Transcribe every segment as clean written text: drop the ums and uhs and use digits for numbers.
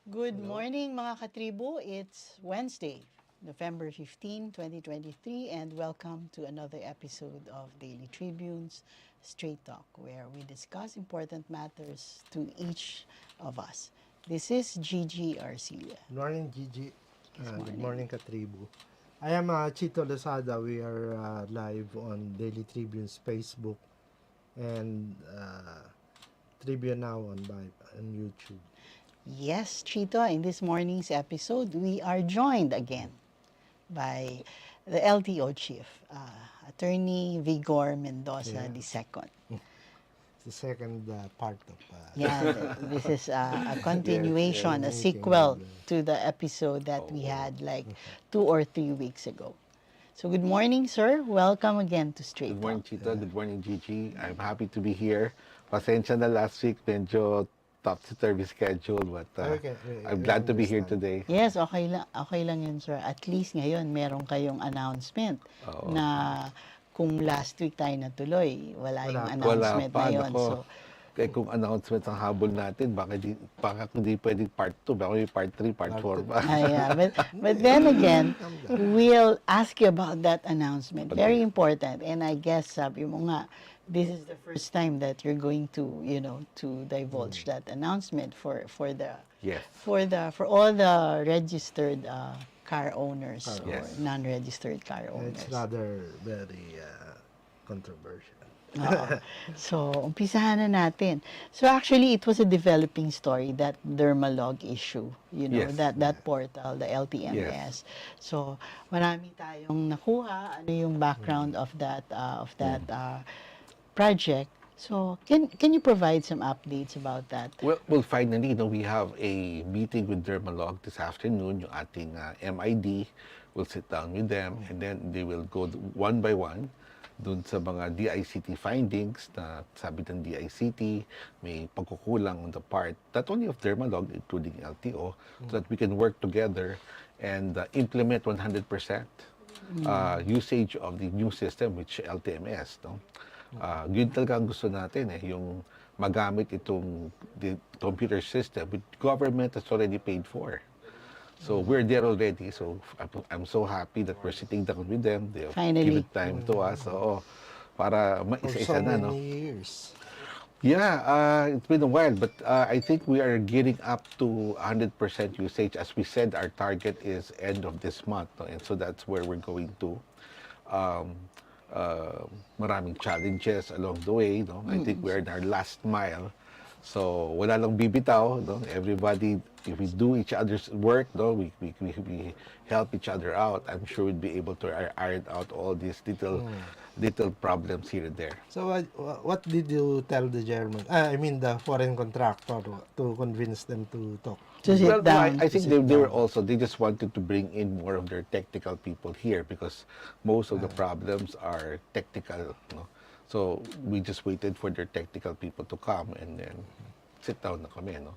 Good morning mga katribo. It's Wednesday, November 15, 2023, and welcome to another episode of Daily Tribune's Straight Talk, where we discuss important matters to each of us. This is Gigie Arcilla. Good morning, Gigie. Good Good morning. morning, Tribu. I am Chito Lozada. We are live on Daily Tribune's Facebook and Tribune now on YouTube. Yes, Chito, in this morning's episode, we are joined again by the LTO chief, Attorney Vigor Mendoza Yes. II. It's the second part of Yeah, this is a continuation, a meeting sequel with, to the episode that we had like 2 or 3 weeks ago. So good morning, sir. Welcome again to Straight Good morning, Talk. Chito. Good morning, Gigie. I'm happy to be here. Pasensya na last week, medyo topsy-turvy schedule, but I'm glad to be here today. Yes, okay lang yun, sir. At least ngayon, meron kayong announcement na kung last week tayo natuloy, wala yung Wala pa. announcement na yun. Nako. So, Kaya kung announcement ang habol natin, baka hindi pwedeng part 2, baka may part 3, part 4 pa. but then again, we'll ask you about that announcement. Very important. And I guess, sabi mo nga, this is the first time that you're going to, to divulge that announcement for Yes. all the registered car owners or Yes. non-registered car owners. It's rather very controversial. Oo. So, umpisahan na natin. So, actually, it was a developing story, that Dermalog issue, Yes. that portal, the LTMS. So, marami tayong nakuha, ano yung background of that project. So, can you provide some updates about that? Well, finally, we have a meeting with Dermalog this afternoon. Yung ating MID will sit down with them and then they will go one by one dun sa mga DICT findings na sabi ng DICT, may pagkukulang on the part, not only of Dermalog, including LTO, so that we can work together and implement 100% usage of the new system, which LTMS. No? Yun talaga ang gusto natin, yung magamit itong the computer system, which government has already paid for. So we're there already. So I'm so happy that we're sitting down with them. They have Finally. given time to us. Oo, para For maisa-isa so na, no? many years. Yeah, it's been a while, but I think we are getting up to 100% usage. As we said, our target is end of this month, no? And so that's where we're going to. Maraming challenges along the way, no? I think we're in our last mile. So wala lang bibitaw, no? Everybody, if we do each other's work, no, we help each other out. I'm sure we'll be able to iron out all these little problems here and there. So what did you tell the German? The foreign contractor to convince them to talk. To sit down. I think they just wanted to bring in more of their technical people here because most of the problems are technical, no? So we just waited for their technical people to come and then sit down na kami, no?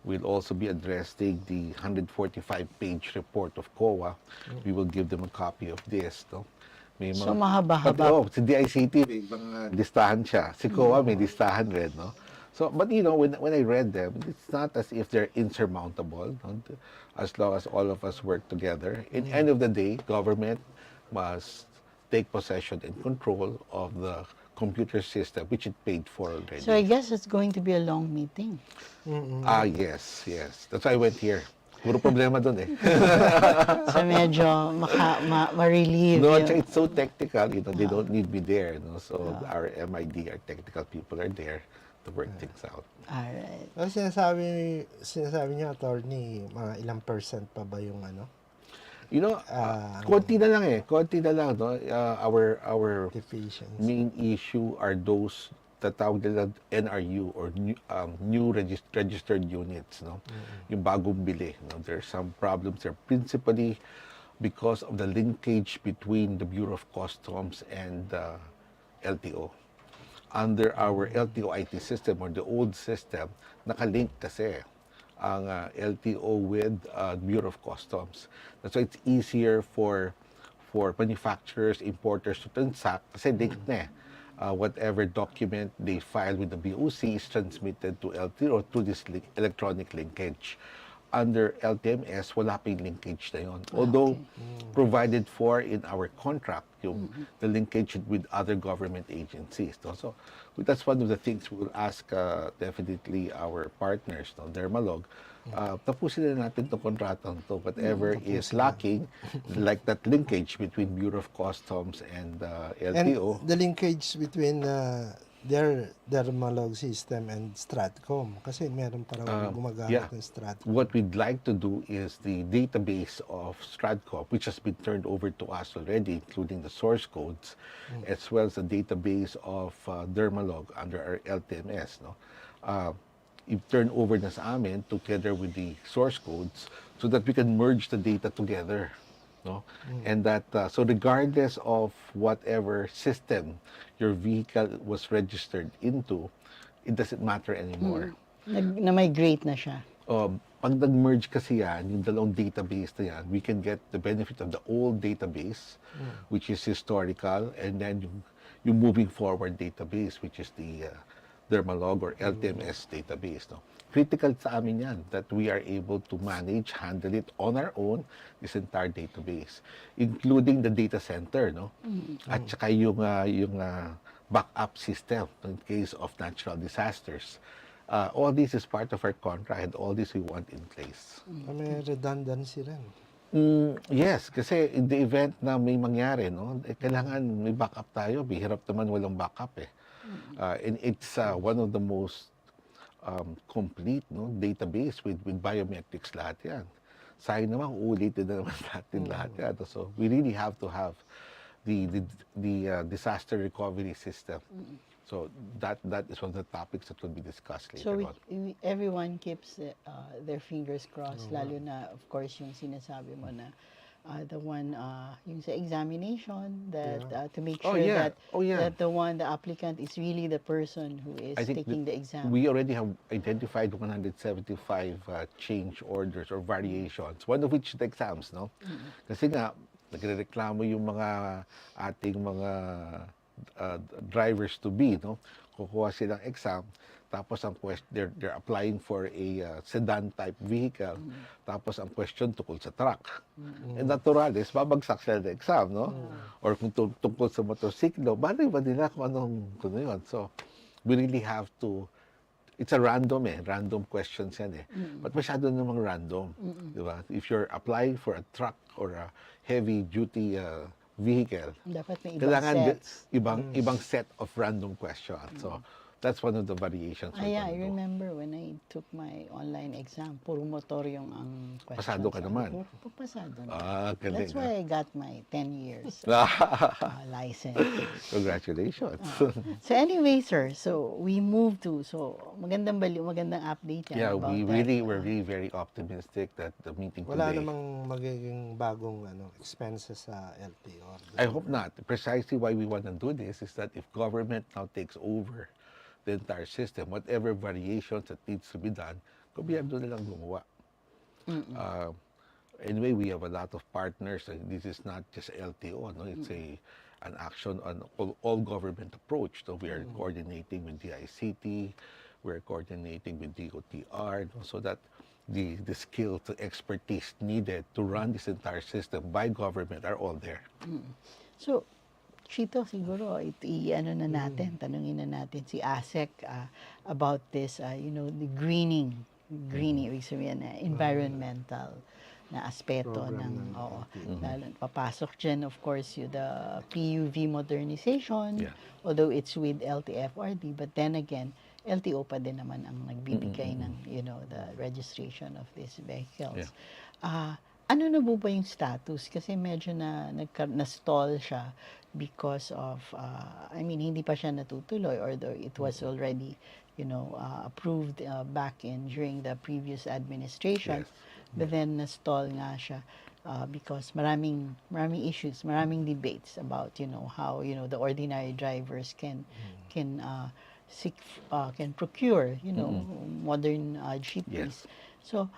We'll also be addressing the 145-page report of COA. We will give them a copy of this, no? May mga, So, mahaba-haba. si DICT, may mga listahan siya. Si COA, may listahan rin, no? So, but when I read them, it's not as if they're insurmountable, no? As long as all of us work together. In end of the day, government must take possession and control of the computer system, which it paid for already. So, I guess it's going to be a long meeting. Yes. That's why I went here. Puro problema doon eh. So, medyo ma-relieve. No, yung- it's so technical, they don't need me there, no? So our MID, our technical people are there to work things out. Alright. Well, sinasabi niya, attorney, mga ilang percent pa ba yung ano? Konti na lang, no? Our Deficiency. main issue are those tatawag nila NRU or new registered units, no? Yung bagong bili, no? There's some problems there, principally because of the linkage between the Bureau of Customs and LTO. Under our LTO IT system or the old system, nakalink kasi ang LTO with Bureau of Customs. That's why it's easier for manufacturers, importers to transact kasi linked na eh. Whatever document they file with the BOC is transmitted to LTO through this electronic linkage. under LTMS, wala pa yung linkage na yun. Although, provided for in our contract, yung the linkage with other government agencies. No? So, that's one of the things we will ask definitely our partners, no? Dermalog, tapusin na natin itong kontratang to. Whatever is lacking, like that linkage between Bureau of Customs and LTO. And the linkage between their dermalog system and Stratcom. Kasi meron parang gumagamit ng Stratcom. What we'd like to do is the database of Stratcom, which has been turned over to us already, including the source codes, as well as the database of Dermalog under our LTMS. No? I-turn over na sa amin together with the source codes so that we can merge the data together. No? And that, so regardless of whatever system your vehicle was registered into, it doesn't matter anymore. Na-migrate na siya. Pag nag-merge kasi yan, yung dalawang database na yan, we can get the benefit of the old database, which is historical, and then yung moving forward database, which is the Dermalog or LTMS database. No? Critical sa amin yan, that we are able to manage, handle it on our own, this entire database, including the data center, no? At saka yung backup system in case of natural disasters. All this is part of our contract, and all this we want in place. May redundancy rin. Yes, kasi in the event na may mangyari, no, kailangan may backup tayo. Bihirap naman walang backup eh. And it's one of the most complete, no, database with biometrics lahat yan. Sayang naman, uulitin na naman natin lahat yan. So we really have to have the disaster recovery system. So that is one of the topics that will be discussed later on. So everyone keeps their fingers crossed, lalo na of course yung sinasabi mo na the one yung sa examination that to make sure that the applicant is really the person who is taking the exam. We already have identified 175 change orders or variations, one of which the exams, no? Kasi nga nagrereklamo yung mga ating mga drivers to be, no? Kukuha silang exam, tapos ang question, they're applying for a sedan type vehicle, tapos ang question tungkol sa truck. And naturalis, babagsak sila ng exam, no? Or kung tungkol sa motorsiklo, bali ba nila kung anong yun? So, we really have to, it's a random questions yan eh. But masyado namang random, di ba? If you're applying for a truck or a heavy duty vehicle, dapat may kailangan ibang set of random questions. So, that's one of the variations. I remember when I took my online exam, puro motor yung ang questions. Pasado ka naman. Pasado na. Galing. That's why I got my 10 years license. Congratulations. So anyway, sir, so we moved to, magandang update yan about we're that. really very optimistic that the meeting Wala today. namang magiging bagong expenses sa LTO. I hope not. Precisely why we want to do this is that if government now takes over the entire system, whatever variations that needs to be done, gobyerno na lang gumawa. Anyway, we have a lot of partners. This is not just LTO, no? It's an action on all government approach. So we are coordinating with the ICT, we're coordinating with DOTR, no? So that the skills, the expertise needed to run this entire system by government are all there. So, Chito, siguro, tanungin na natin si ASEC about this, the greening, ibig sabihin na environmental na aspeto ng, lalo, papasok dyan, of course, the PUV modernization, although it's with LTFRD, but then again, LTO pa din naman ang nagbibigay ng, the registration of these vehicles. Ano na po ba yung status? Kasi medyo na-stall siya because of, hindi pa siya natutuloy, although it was already, approved back during the previous administration. But then na-stall nga siya because maraming issues, maraming debates about, how, the ordinary drivers can procure, modern jeepneys. So,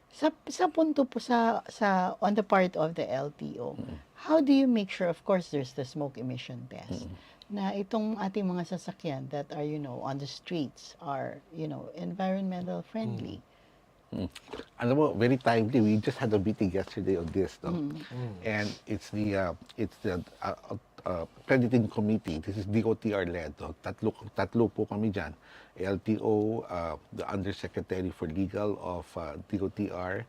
sa punto po on the part of the LTO, how do you make sure, of course, there's the smoke emission test, na itong ating mga sasakyan that are, on the streets are, environmental friendly? Alam mo, very timely. We just had a meeting yesterday on this, no? And it's the accrediting committee. This is DOTR led. No? Tatlo po kami dyan. LTO, the Undersecretary for Legal of DOTR,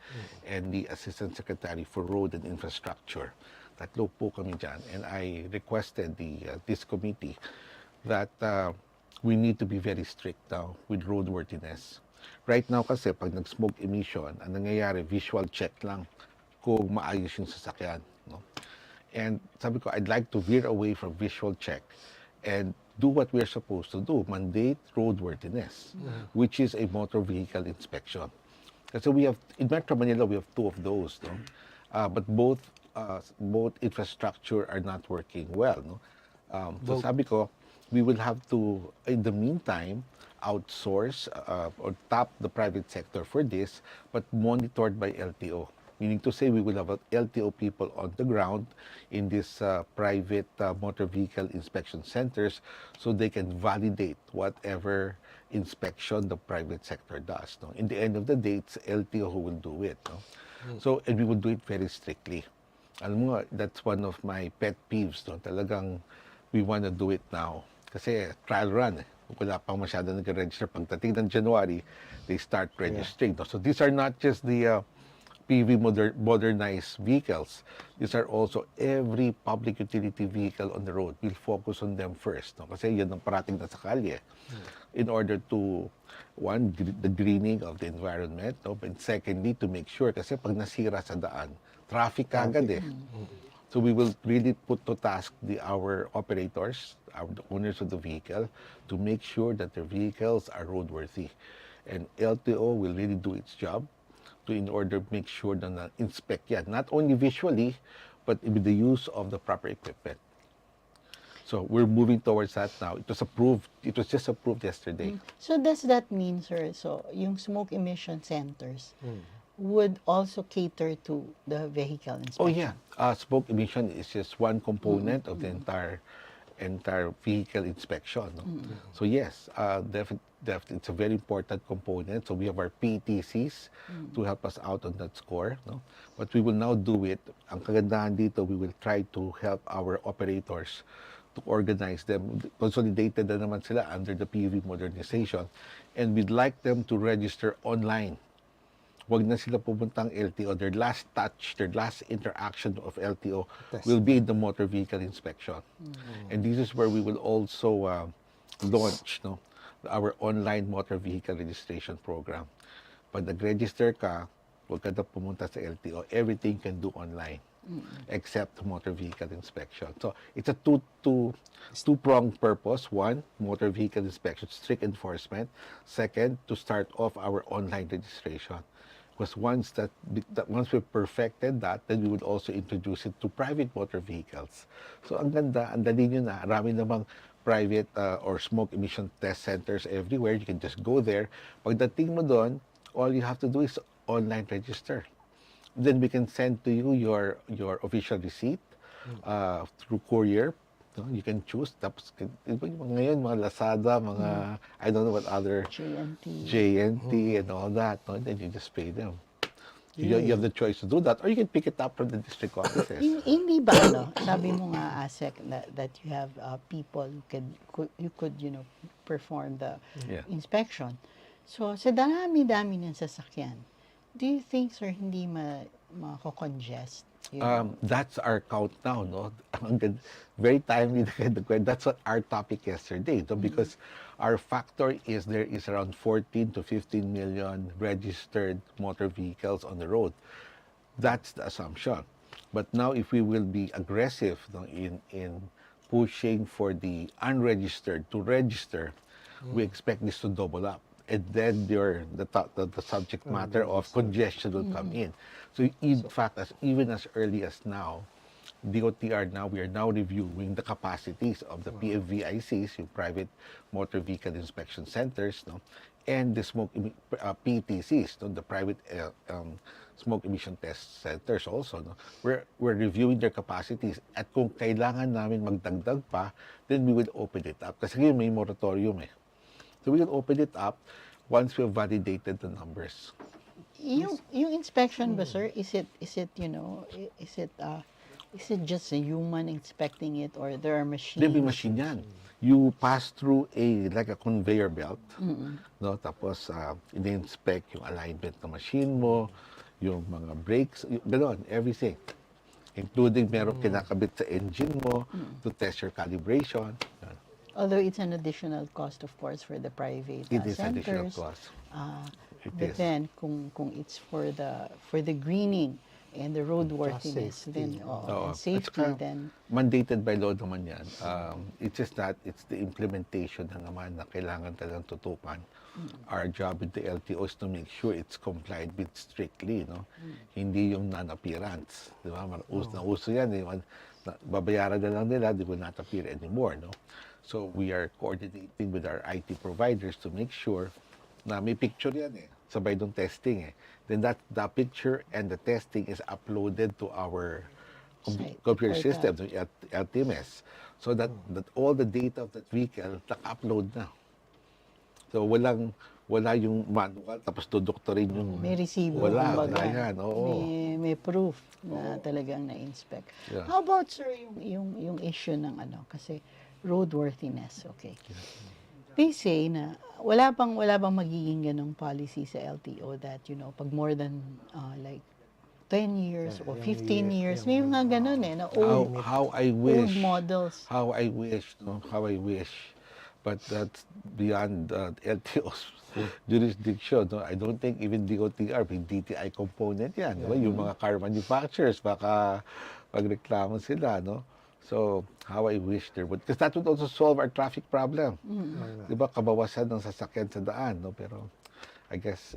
and the Assistant Secretary for Road and Infrastructure. Tatlo po kami dyan. And I requested this committee that we need to be very strict now with roadworthiness. Right now kasi pag nag-smoke emission, ang nangyayari, visual check lang kung maayos yung sasakyan. No? And sabi ko, I'd like to veer away from visual check and do what we're supposed to do, mandate roadworthiness, which is a motor vehicle inspection. Kasi we have, in Metro Manila, we have two of those, no? But both infrastructure are not working well. No? So sabi ko, we will have to, in the meantime, outsource or tap the private sector for this, but monitored by LTO. Meaning to say, we will have LTO people on the ground in these private motor vehicle inspection centers so they can validate whatever inspection the private sector does. No? In the end of the day, it's LTO who will do it. No? So, and we will do it very strictly. Alam mo, that's one of my pet peeves. No? Talagang we want to do it now. Kasi trial run. Wala pang masyado nag-register. Pagdating ng January, they start registering. No? So these are not just the PV modernized vehicles. These are also every public utility vehicle on the road. We'll focus on them first. No? Kasi yan ang parating na sa kalye. In order to, one, the greening of the environment. No? And secondly, to make sure, kasi pag nasira sa daan, traffic agad eh. So we will really put to task our operators, the owners of the vehicle, to make sure that their vehicles are roadworthy. And LTO will really do its job in order to make sure that inspect yan, not only visually, but with the use of the proper equipment. So we're moving towards that now. It was approved. It was just approved yesterday. So does that mean, sir, so yung smoke emission centers would also cater to the vehicle inspection? Oh yeah, smoke emission is just one component of the entire vehicle inspection. No? So yes, definitely it's a very important component. So we have our PTCs to help us out on that score. No? But we will now do it. Ang kagandahan dito, we will try to help our operators to organize them. Consolidated na naman sila under the PV modernization. And we'd like them to register online. Wag na sila pupuntang LTO. Their last touch, their last interaction of LTO will be in the motor vehicle inspection. And this is where we will also launch our online motor vehicle registration program. Pag nag-register ka, wag ka na pumunta sa LTO. Everything can do online except motor vehicle inspection. So it's a two-pronged purpose. One, motor vehicle inspection, strict enforcement. Second, to start off our online registration. Because once we've perfected that, then we would also introduce it to private motor vehicles. So ang ganda, ang dali nyo na. Marami namang private or smoke emission test centers everywhere. You can just go there. Pagdating mo doon, all you have to do is online register. Then we can send to you your official receipt through courier. No? You can choose. Tapos, ngayon, mga Lozada, mga, I don't know what other, JNT and all that. No? Then you just pay them. You have the choice to do that, or you can pick it up from the district offices. Hindi ba, sabi mo nga, ASEC, that you have people who could perform the inspection. So, sa dami-dami ng sasakyan, do you think, sir, hindi ma-congest? That's our count now, no? Very timely. That's what our topic yesterday, no? Because our factor is there is around 14 to 15 million registered motor vehicles on the road. That's the assumption. But now, if we will be aggressive in pushing for the unregistered to register, we expect this to double up. And then the subject matter of congestion will come in. So in fact, even as early as now, DOTR we are now reviewing the capacities of the PFVICs, yung private motor vehicle inspection centers, and the smoke PTCs, the private smoke emission test centers also. We're reviewing their capacities, at kung kailangan namin magdagdag pa, then we will open it up. Kasi ngayon may moratorium eh. So we will open it up once we have validated the numbers. Yung inspection ba, sir, is it is it just a human inspecting it or there are machines? May machine yan. You pass through like a conveyor belt, no? Tapos ini-inspect yung alignment ng machine mo, yung mga brakes, gano'n, everything. Including meron kinakabit sa engine mo to test your calibration. Although it's an additional cost, of course, for the private It is additional centers. cost. It But is. then, kung it's for the greening and the roadworthiness, safety. then Oo. and safety, At saka, then mandated by law naman yan. It's just that it's the implementation na naman na kailangan talagang tutukan. Our job with the LTO is to make sure it's complied with strictly, no? Hindi yung non-appearance. Di ba? Uso yan. Babayaran na lang nila, they will not appear anymore, no? So we are coordinating with our IT providers to make sure na may picture yan sabay dong testing Then the picture and the testing is uploaded to our computer Portal. system, the LTMS, so that all the data of that vehicle naka-upload na. So wala yung manual tapos dudoktorin yung may resibo. wala kumbaga. yan, oo. May proof na talagang na-inspect. Yeah. How about, sir, yung issue ng kasi roadworthiness, okay? They say na wala bang magiging ganong policy sa LTO that, pag more than like 10 years or 15 years, may mga ganon na How I wish. old models. How I wish, no? How I wish. But that's beyond LTO's jurisdiction. No? I don't think even DOTR, may DTI component yan. No? Yung mga car manufacturers, baka pagreklamo sila, no? So, how I wish there would, because that would also solve our traffic problem. Di ba, kabawasan ng sasakyan sa daan, no? Pero, I guess,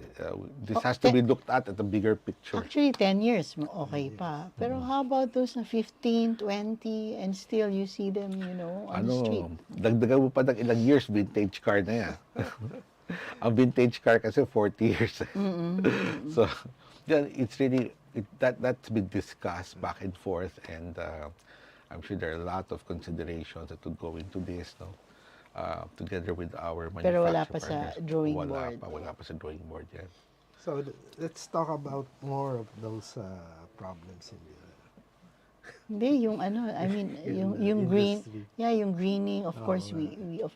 this has to be looked at the bigger picture. Actually, 10 years, okay pa. Pero how about those na 15, 20, and still you see them, on the street? Dagdagan mo pa ng ilang years, vintage car na yan. Ang vintage car kasi 40 years. So, yeah, it's really, that's been discussed back and forth, and I'm sure there are a lot of considerations that would go into this, no? Together with our manufacturer Pero wala pa sa partners. drawing board. Wala pa sa drawing board yan. So let's talk about more of those problems in the Hindi, yung I mean, In the yung green, industry. yung greening, of course,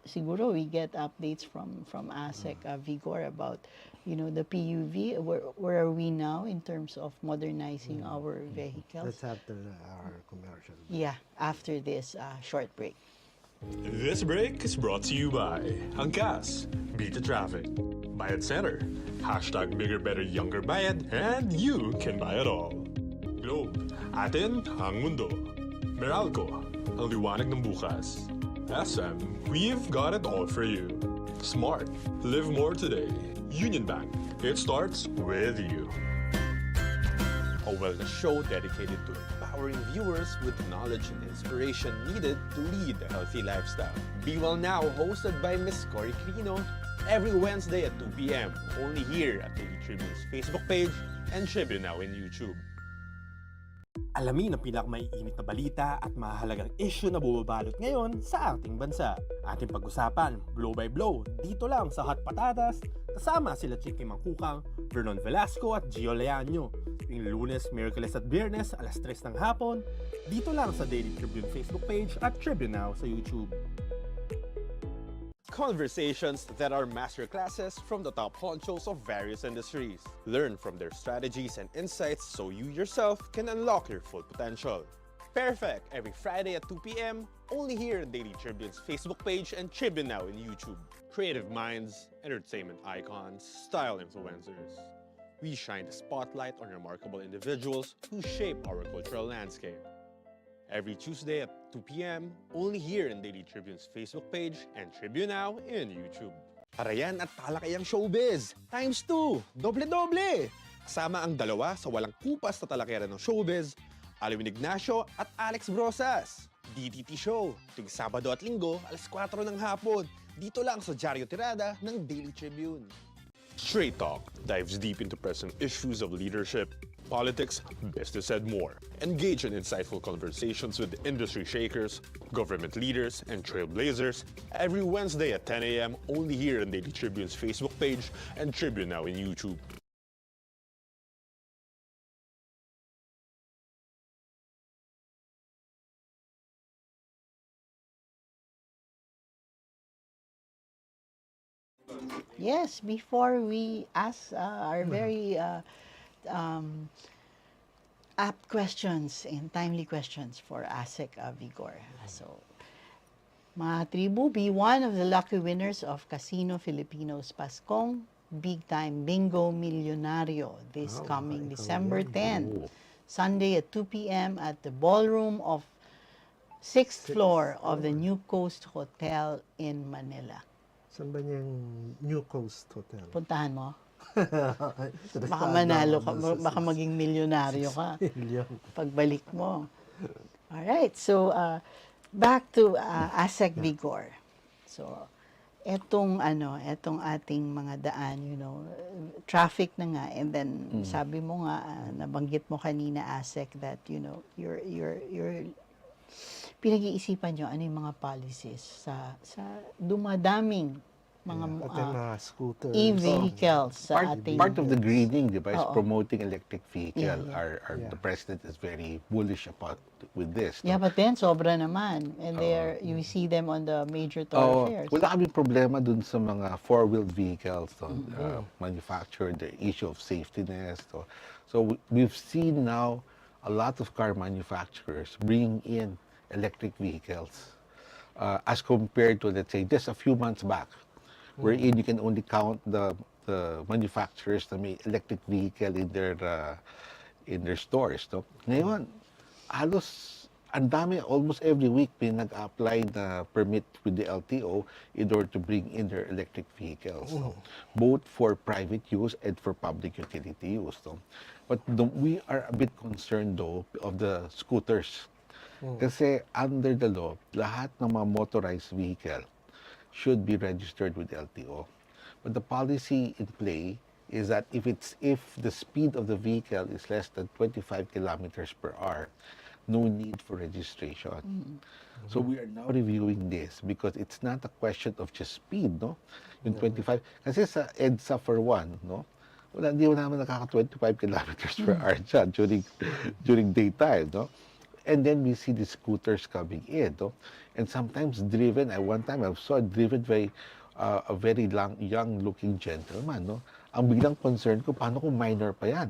siguro we get updates from ASEC, Vigor about, the PUV. Where are we now in terms of modernizing our vehicles? That's after our commercial. Yeah, after this short break. This break is brought to you by Angkas, Beat the Traffic, Bayad Center, hashtag Bigger Better Younger Bayad, and you can buy it all. Globe, atin ang mundo. Meralco, ang liwanag ng bukas. SM, we've got it all for you. Smart, live more today. Union Bank, it starts with you. A wellness show dedicated to empowering viewers with the knowledge and inspiration needed to lead a healthy lifestyle. Be Well Now, hosted by Miss Cory Crino, every Wednesday at 2 p.m. only here at Daily Tribune's Facebook page and Tribune Now in YouTube. Alamin ang pinakamaiinit na balita at mahalagang issue na bumabalot ngayon sa ating bansa. Ating pag-usapan, blow by blow, dito lang sa Hot Patatas, kasama sila Chicky Mangkukang, Vernon Velasco at Gio Leaño. Yung Lunes, Miyerkules at Biyernes, alas 3 ng hapon, dito lang sa Daily Tribune Facebook page at Tribune Now sa YouTube. Conversations that are masterclasses from the top honchos of various industries. Learn from their strategies and insights so you yourself can unlock your full potential. Perfect every Friday at 2 p.m. only here in Daily Tribune's Facebook page and Tribune Now in YouTube. Creative minds, entertainment icons, style influencers. We shine the spotlight on remarkable individuals who shape our cultural landscape. Every Tuesday at 2 p.m. only here in Daily Tribune's Facebook page and Tribune Now in YouTube. Parayan at talakayang showbiz times 2, doble-doble! Kasama ang dalawa sa walang kupas na talakayan ng showbiz, Alwin Ignacio at Alex Brosas. DTT Show, tuwing Sabado at Linggo, alas 4 ng hapon, dito lang sa Diaryo Tirada ng Daily Tribune. Straight Talk dives deep into present issues of leadership, politics, business, and more. Engage in insightful conversations with industry shakers, government leaders, and trailblazers every Wednesday at 10 a.m. only here on Daily Tribune's Facebook page and Tribune Now in YouTube. Yes, before we ask our very um, apt questions and timely questions for ASEC Vigor. So, mga tribu, be one of the lucky winners of Casino Filipinos Paskong Big Time Bingo Milyonario this Oh, coming ikaw December yan. 10, Oh. Sunday at 2 p.m. at the ballroom of 6th floor of the floor. New Coast Hotel in Manila. Saan ba niya yung New Coast Hotel? Puntahan mo? Baka Interesado manalo ako ka, dun sa baka maging milyonaryo ka. 6 million. Pagbalik mo. Alright, so back to ASEC Vigor. So, etong ating mga daan, traffic na nga, and then sabi mo nga, nabanggit mo kanina, ASEC, that, you're pinag-iisipan nyo ano yung mga policies sa dumadaming mga At yung mga scooters. e-vehicles sa ating... Part of the greening, di ba, is Oo. promoting electric vehicle. Yeah. The president is very bullish about with this. Yeah, but then sobra naman. And you see them on the major thoroughfares. Wala kaming problema dun sa mga four-wheeled vehicles manufactured, the issue of safetyness. So we've seen now a lot of car manufacturers bringing in electric vehicles as compared to, let's say, just a few months back, wherein you can only count the manufacturers na may electric vehicle in their stores. No? Ngayon, halos ang dami, almost every week, pinag-apply na permit with the LTO in order to bring in their electric vehicles. No? Both for private use and for public utility use. No? But we are a bit concerned, though, of the scooters. Kasi under the law, lahat ng mga motorized vehicle should be registered with LTO. But the policy in play is that if the speed of the vehicle is less than 25 kilometers per hour, no need for registration. So we are now reviewing this because it's not a question of just speed, no? Yung 25, kasi sa EDSA for one, no? Hindi mo naman nakaka 25 kilometers per hour dyan during daytime, no? And then we see the scooters coming in, no? And sometimes driven, one time I saw driven by a very young-looking gentleman, no? Ang biglang concern ko, paano kung minor pa yan?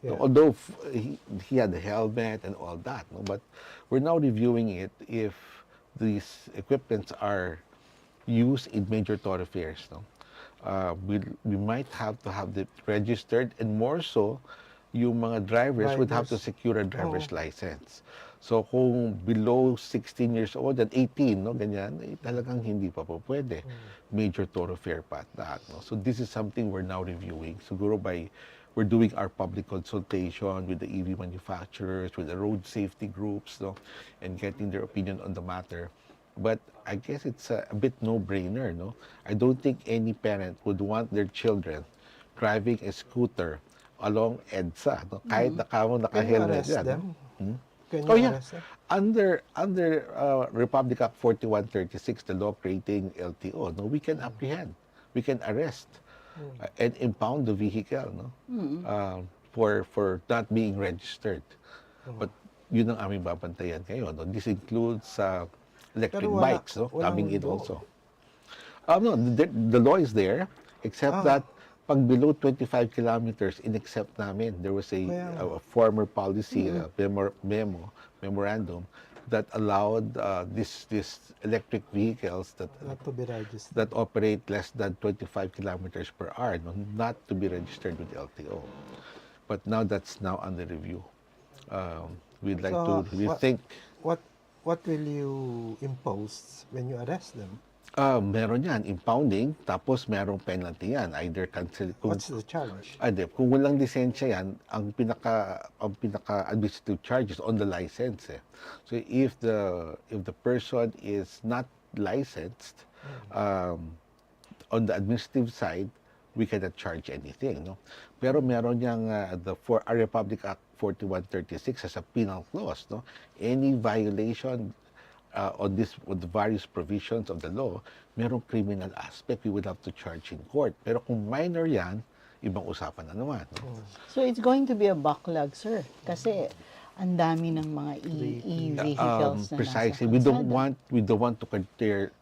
Yeah. No, although he had the helmet and all that, no? But we're now reviewing it if these equipments are used in major thoroughfares, no? We might have to have it registered, and more so, yung mga drivers would have to secure a driver's license. So kung below 16 years old and 18, no, ganyan, talagang hindi pa po pwede. Major thoroughfare pa at that, no? So this is something we're now reviewing. Siguro we're doing our public consultation with the EV manufacturers, with the road safety groups, no, and getting their opinion on the matter. But I guess it's a bit no-brainer, no? I don't think any parent would want their children driving a scooter along EDSA, no? Kahit naka-helmet yan. Them? No? Can you arrest them? Under Republic Act 4136, the law creating LTO, no, we can apprehend, we can arrest, and impound the vehicle, no, for not being registered. But yun ang aming babantayan ngayon. No? This includes electric bikes, no, coming in also. No, the law is there, except that pag below 25 kilometers, inaccept namin. There was a former policy memorandum that allowed these electric vehicles that Not to be registered. that operate less than 25 kilometers per hour, no, not to be registered with LTO. But now that's now under review. We'd like to rethink. What will you impose when you arrest them? Meron yan, impounding, tapos merong penalty yan. Either cancel. What's the charge? Kung walang lisensya yan, ang pinaka administrative charge is on the license. So if the person is not licensed, on the administrative side, we cannot charge anything, no? Pero meron yang for our Republic Act 4136 as a penal clause, no? Any violation on the various provisions of the law, merong criminal aspect, we would have to charge in court. Pero kung minor yan, ibang usapan na naman. No? So it's going to be a backlog, sir. Kasi ang dami ng mga e-vehicles na precisely. nasa We don't want to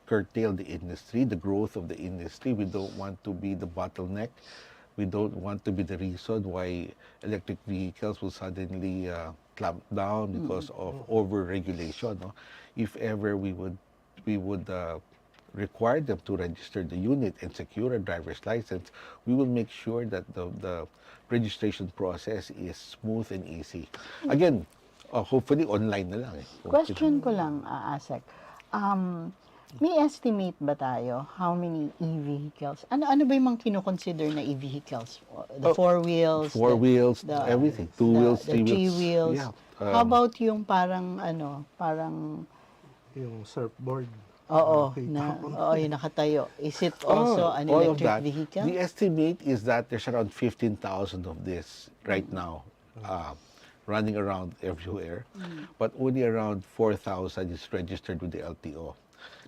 curtail the industry, the growth of the industry. We don't want to be the bottleneck. We don't want to be the reason why electric vehicles will suddenly clamp down because of over-regulation. No? If ever we would require them to register the unit and secure a driver's license, we will make sure that the registration process is smooth and easy. Again, hopefully online na lang. Question ko lang, Asek. May estimate ba tayo how many e-vehicles? Ano ba yung mga kino-consider na e-vehicles? The four wheels? Four wheels, everything. Two wheels, the three wheels. Yeah. How about yung parang Yung surfboard. Oo, Nakita ko. yung nakatayo. Is it also an all of electric that. vehicle? The estimate is that there's around 15,000 of this right now, running around everywhere. But only around 4,000 is registered with the LTO.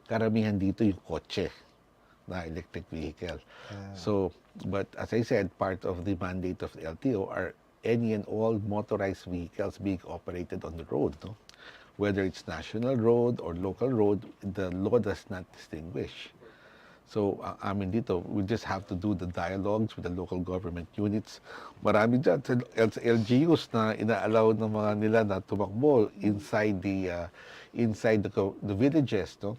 Karamihan dito yung kotse na electric vehicle. So, but as I said, part of the mandate of the LTO are any and all motorized vehicles being operated on the road. No? Whether it's national road or local road, the law does not distinguish. So, amin dito, we just have to do the dialogues with the local government units. Marami dyan sa LGUs na inaalaw ng mga nila na tumakbo inside the villages, no?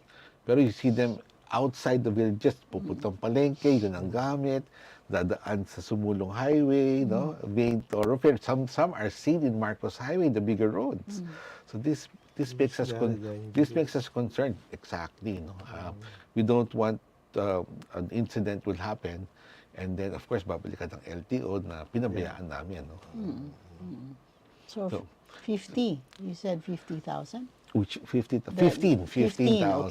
Pero you see them outside the villages, pupuntang palengke, yun ang gamit, dadaan sa sumulong highway, no? Main thoroughfare. Some are seen in Marcos Highway, the bigger roads. So this makes us concerned. Exactly, no? We don't want an incident will happen, and then of course babalikan ng LTO na pinabayaan namin, no? So 50, you said 50,000? Which 15,000.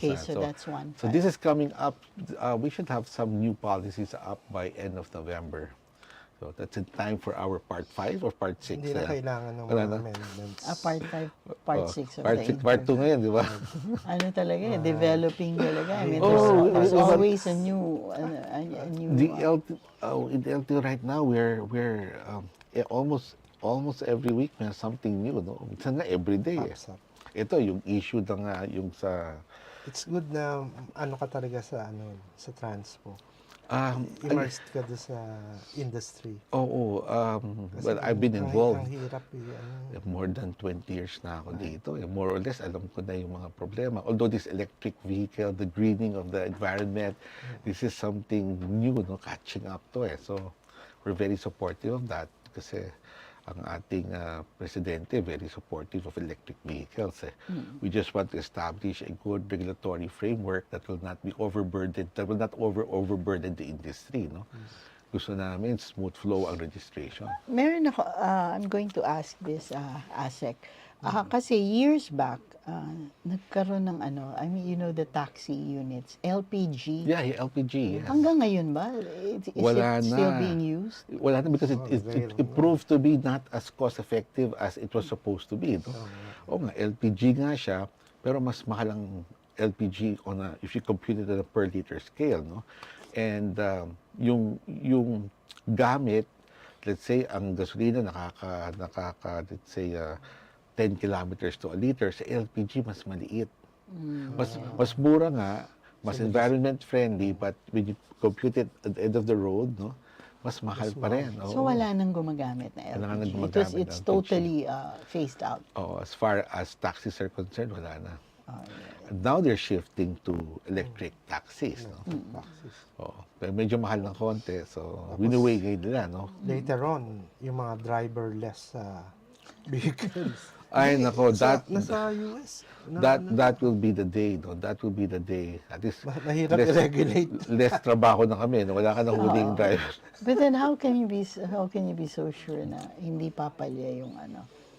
Okay, so that's one. So this is coming up. We should have some new policies up by end of November. So that's in time for our part 5 or part 6. Hindi na kailangan ng Wala mga na. amendments. Part 5, part 6 of Part the 6, part 2 ngayon, di ba? Ano talaga, developing talaga. I mean, Oh, there's it was- always a new, a new. In the LTO right now, we're almost every week may something new, no? Minsan nga every day. Pops up. Ito yung issue na nga yung sa It's good na ano ka talaga sa transpo. um Immersed ka doon sa industry. oo, Kasi well, I've been ang involved. hirap More than 20 years na ako dito. More or less, alam ko na yung mga problema. Although this electric vehicle, the greening of the environment, this is something new, no? Catching up to. So, we're very supportive of that kasi ang ating presidente very supportive of electric vehicles. We just want to establish a good regulatory framework that will not be overburdened, that will not overburden the industry. No? Gusto namin smooth flow ang registration. Meron ako, I'm going to ask this, Asek. Kasi years back, nagkaroon ng I mean, you know, the taxi units, LPG. Yeah, LPG. Yes. Hanggang ngayon ba? Is Wala it still na. being used? Wala na because it proved to be not as cost-effective as it was supposed to be. No? Oo nga, LPG nga siya, pero mas mahal ang LPG if you compute it on a per liter scale. No? And yung gamit, let's say, ang gasolina let's say, 10 kilometers to a liter, sa LPG mas maliit. Mas mura nga, mas environment friendly, but when you compute it at the end of the road, no, mas mahal pa rin. So wala nang gumagamit na Wala nang LPG. gumagamit ng It's LPG. totally phased out. As far as taxis are concerned, wala na. Yeah. And now they're shifting to electric taxis. No? Pero medyo mahal ng konti, so winuway nila, no? Later on, yung mga driverless vehicles. Ay, nako, Nasa US. that will be the day, no? That will be the day. At least, Mahirap i-regulate. less trabaho na kami, no? Wala ka na huling driver. But then how can you be so sure na hindi papalya yung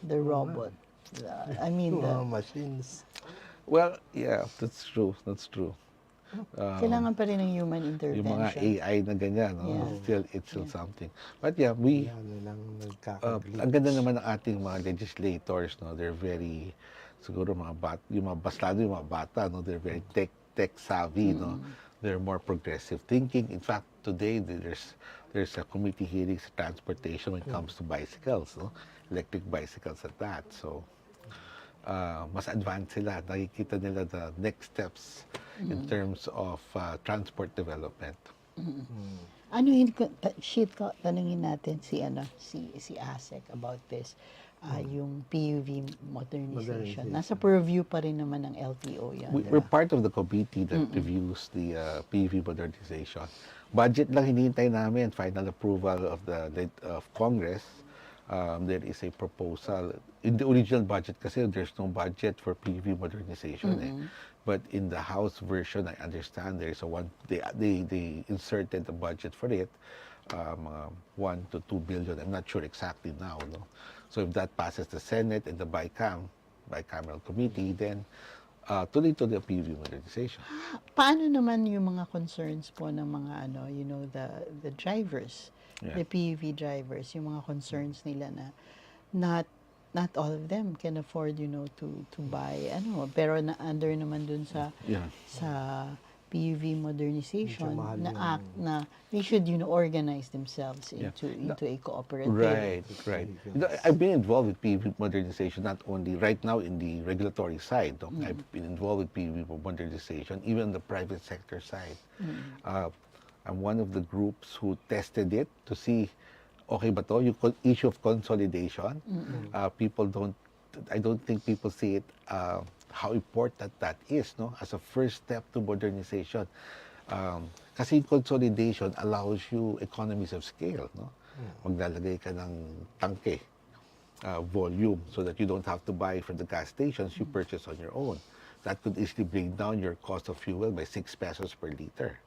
the robot? I mean, Mga machines. Well, yeah, that's true. kailangan pa rin ng human Yung mga intervention. AI na ganyan, no? Yeah. It's still something. But yeah, we Yan lang nagkakaglitch. ang ganda naman ng ating mga legislators, no? They're very siguro yung mga bata, no? They're very tech savvy, no? They're more progressive thinking. In fact, today there's a committee hearing sa transportation when it comes to bicycles, no? Electric bicycles at that. So mas advanced sila. Nakikita nila the next steps in terms of transport development. Ano yun, shit ko, tanungin natin si ASEC about this. Yung PUV modernization. Modernization. Nasa purview pa rin naman ng LTO yan. We're part of the committee that reviews the PV modernization. Budget lang hinihintay namin, final approval of Congress. There is a proposal. In the original budget kasi, there's no budget for PV modernization. But in the House version, I understand there is they inserted a budget for it, mga 1 to 2 billion. I'm not sure exactly now, no? So if that passes the Senate and the bicameral committee, then tuloy to the PV modernization. Paano naman yung mga concerns po ng mga the drivers, the PUV drivers, yung mga concerns nila na not all of them can afford to buy pero under naman dun sa PUV modernization Medyo mahal na yung- act na they should into themselves into a cooperative. Right. I've been involved with PV modernization not only right now in the regulatory side. No? I've been involved with PV modernization even on the private sector side. I'm one of the groups who tested it to see, okay ba to? Yung issue of consolidation. I don't think people see it how important that is, no? As a first step to modernization. Kasi consolidation allows you economies of scale, no? Maglalagay ka ng tangke, volume, so that you don't have to buy from the gas stations, you purchase on your own. That could easily bring down your cost of fuel by 6 pesos per liter.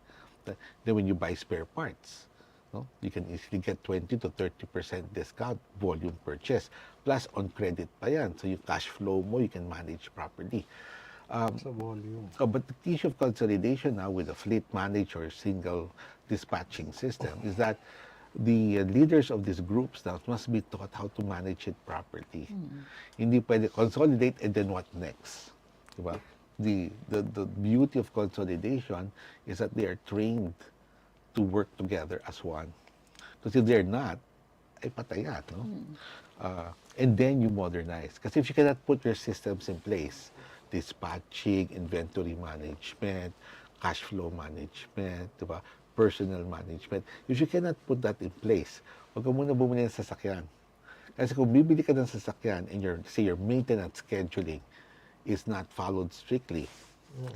Then when you buy spare parts, no, you can easily get 20 to 30% discount volume purchase. Plus, on credit pa yan. So yung cash flow mo, you can manage properly. Sa volume. But the issue of consolidation now with a fleet managed or single dispatching system is that the leaders of these groups now must be taught how to manage it properly. Hindi pwede consolidate and then what next? Diba? The beauty of consolidation is that they are trained to work together as one. Because if they're not, ay patayat, no? And then you modernize. Kasi if you cannot put your systems in place, dispatching, inventory management, cash flow management, diba? Personal management, if you cannot put that in place, huwag ka muna bumili ng sasakyan. Kasi kung bibili ka ng sasakyan and your maintenance scheduling is not followed strictly,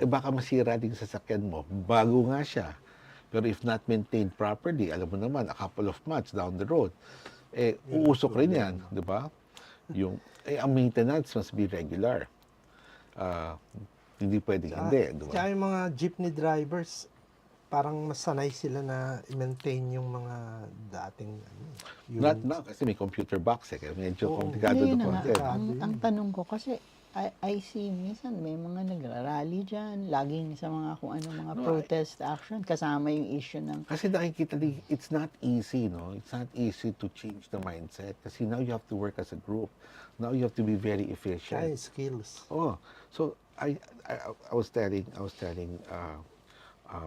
baka masira din yung sasakyan mo. Bago nga siya. Pero if not maintained properly, alam mo naman, a couple of months down the road, uusok rin yan, di ba? Ang maintenance must be regular. Hindi pwedeng hindi, di ba? Kaya yung mga jeepney drivers, parang masanay sila na i-maintain yung mga dating Not now, kasi may computer box kaya medyo Oo. komplikado Yun na na konti. nga, ang tanong ko kasi I see minsan may mga nagrarally dyan, laging sa mga kung ano mga protest action, kasama yung issue ng Kasi nakikita din, it's not easy, no? It's not easy to change the mindset. Kasi now you have to work as a group. Now you have to be very efficient. kaya skills. Oh, so I was telling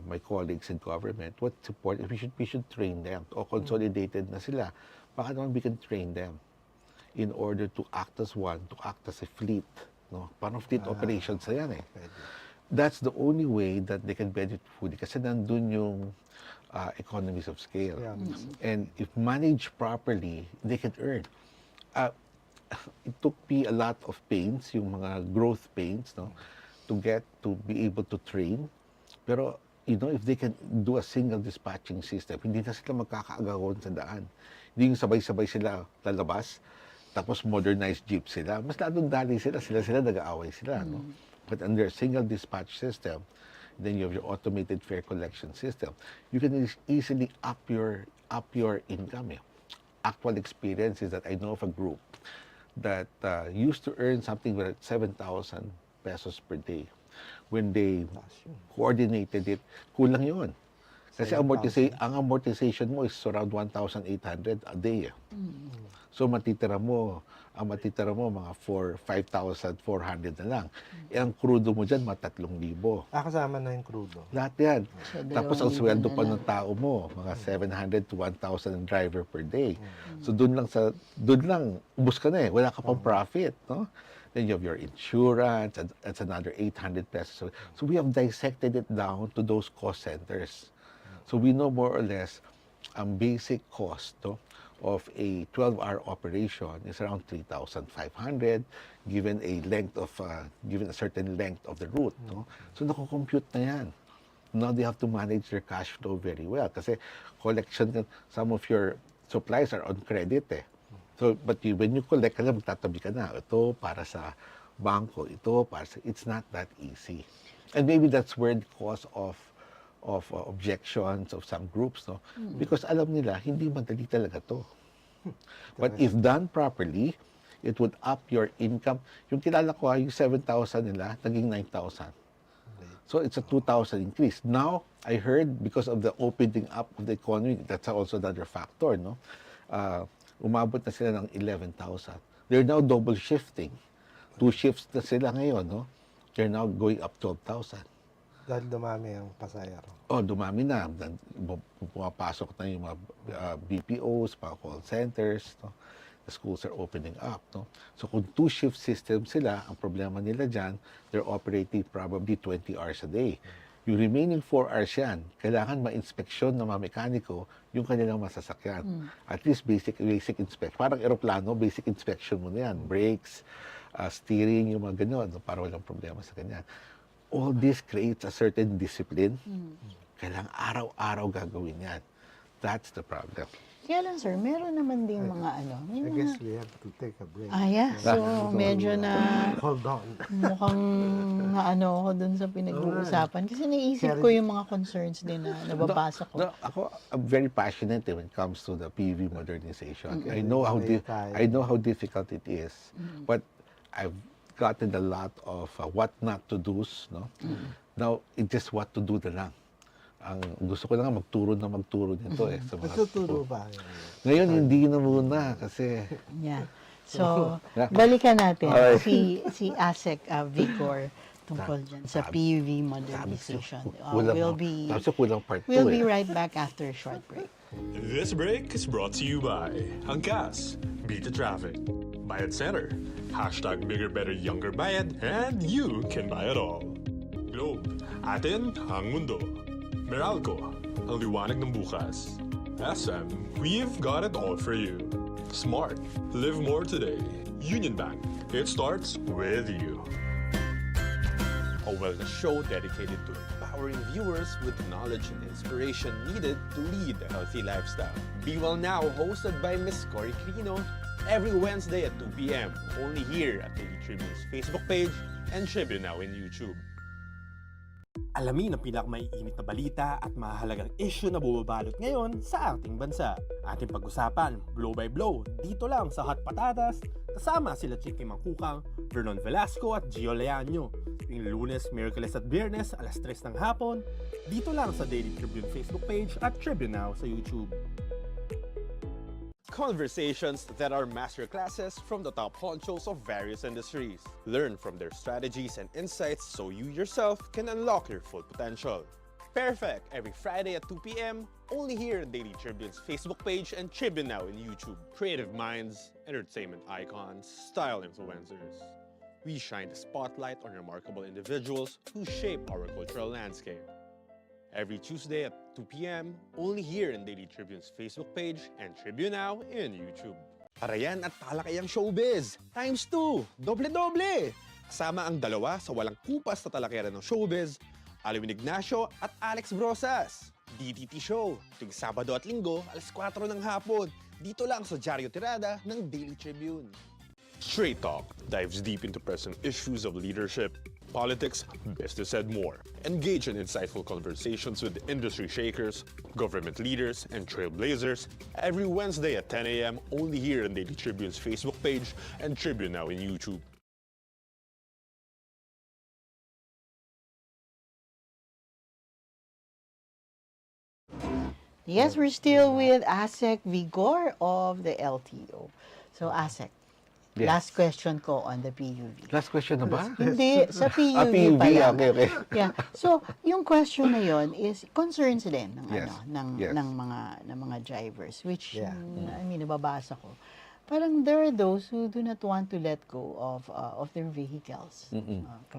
my colleagues in government what support we should train them. O consolidated na sila. Baka naman we can train them in order to act as one, to act as a fleet. No, parang fleet operations na yan eh. Pwede. That's the only way that they can benefit fully kasi nandun yung economies of scale. Yeah. And if managed properly, they can earn. It took me a lot of pains, yung mga growth pains, no, to be able to train. Pero, if they can do a single dispatching system, hindi na sila magkakaagawan sa daan. Hindi yung sabay-sabay sila lalabas, tapos modernized jeep sila. Mas lalong dali sila nag-aaway sila. No? But under a single dispatch system, then you have your automated fare collection system. You can easily up your income. Actual experience is that I know of a group that used to earn something like 7,000 pesos per day. When they coordinated it, kulang yun. Kasi ang amortization mo is around 1,800 a day. So matitira mo mga 5,400 na lang. Ang crudo mo dyan, mga 3,000. Kasama na yung crudo. Lahat yan. So, Tapos ang 2,000 sweldo na pa lang. ng tao mo, mga 700 to 1,000 ang driver per day. So doon lang ubos ka na eh. Wala ka pang profit, no? Then you have your insurance, and that's another 800 pesos. So we have dissected it down to those cost centers. So we know more or less ang basic cost of a 12-hour operation is around 3,500 given a certain length of the route. So nako-compute na yan. Now they have to manage their cash flow very well kasi collection, some of your supplies are on credit eh. So, but when you collect, magtatabi ka na. Ito para sa bangko, ito para sa... It's not that easy. And maybe that's where the cause of objections of some groups, no? Because alam nila, hindi madali talaga to. But if done properly, it would up your income. Yung kilala ko, yung 7,000 nila, naging 9,000. So it's a 2,000 increase. Now, I heard because of the opening up of the economy, that's also another factor, no? Umabot na sila ng 11,000. They're now double shifting. 2 shifts na sila ngayon, no? They're now going up 12,000. Dahil dumami ang pasahero. Oh, dumami na. Pumapasok na yung mga BPOs, mga call centers, no? The schools are opening up, no? So kung 2-shift system sila, ang problema nila dyan, they're operating probably 20 hours a day. Yung remaining 4 hours yan, kailangan ma-inspeksyon ng mga mekaniko yung kanilang masasakyan. At least basic inspection. Parang aeroplano, basic inspection mo na yan. Brakes, steering, yung mga ganyan, no? Para walang problema sa ganyan. All this creates a certain discipline. Kailangan araw-araw gagawin yan. That's the problem. Kaya lang, sir, meron naman ding mga may I mga... guess we have to take a break. Yeah. So, medyo na Hold on. mukhang ako dun sa pinag-uusapan. Kasi naisip ko yung mga concerns din na nababasa ko. No, ako, I'm very passionate when it comes to the PV modernization. I know how difficult it is, but I've gotten a lot of what not to do's, no? Now, it's just what to do na lang. Ang gusto ko lang magturo nito sa mga Tuturo ba? Ngayon, hindi na muna kasi... Yeah. So, balikan natin si ASEC Vigor tungkol dyan sa PUV modernization. We'll be right back after a short break. This break is brought to you by Angkas, Beat the Traffic, Bayad Center, hashtag Bigger Better Younger Bayad, and you can buy it all. Globe, atin ang mundo. Meralco, ang liwanag ng bukas. SM, we've got it all for you. Smart, live more today. Union Bank, it starts with you. A wellness show dedicated to empowering viewers with the knowledge and inspiration needed to lead a healthy lifestyle. Be Well Now, hosted by Miss Cory Crino, every Wednesday at 2 p.m. only here at Daily Tribune's Facebook page and Tribune Now in YouTube. Alamin ang pinakamaiinit na balita at mahalagang issue na bumabalot ngayon sa ating bansa. Ating pag-usapan, blow by blow, dito lang sa Hot Patatas, kasama sila Chicky Mangkukang, Vernon Velasco at Gio Leaño. Yung Lunes, Miyerkules at Biyernes, alas 3 ng hapon, dito lang sa Daily Tribune Facebook page at Tribune Now sa YouTube. Conversations that are masterclasses from the top honchos of various industries. Learn from their strategies and insights so you yourself can unlock your full potential. Perfect every Friday at 2 p.m. only here on Daily Tribune's Facebook page and Tribune Now in YouTube. Creative minds, entertainment icons, style influencers. We shine the spotlight on remarkable individuals who shape our cultural landscape. Every Tuesday at 2 p.m. only here in Daily Tribune's Facebook page and Tribune Now in YouTube. Parayan at talakayang showbiz, times 2, doble-doble! Kasama ang dalawa sa walang kupas na talakayan ng showbiz, Alwin Ignacio at Alex Brosas. DTT Show, tuwing Sabado at Linggo, alas 4 ng hapon, dito lang sa Diaryo Tirada ng Daily Tribune. Straight Talk dives deep into present issues of leadership, politics, business, and more. Engage in insightful conversations with industry shakers, government leaders, and trailblazers every Wednesday at 10 a.m. only here on Daily Tribune's Facebook page and Tribune Now in YouTube. Yes, we're still with ASEC Vigor of the LTO. So, ASEC, Yes. last question ko on the PUV. Last question na ba? Hindi, sa PUV PUV, pa lang. okay. Yeah. So, yung question na yon is concerns din ng Yes. ng Yes. ng mga drivers which Yeah. I mean nababasa ko. parang there are those who do not want to let go of their vehicles.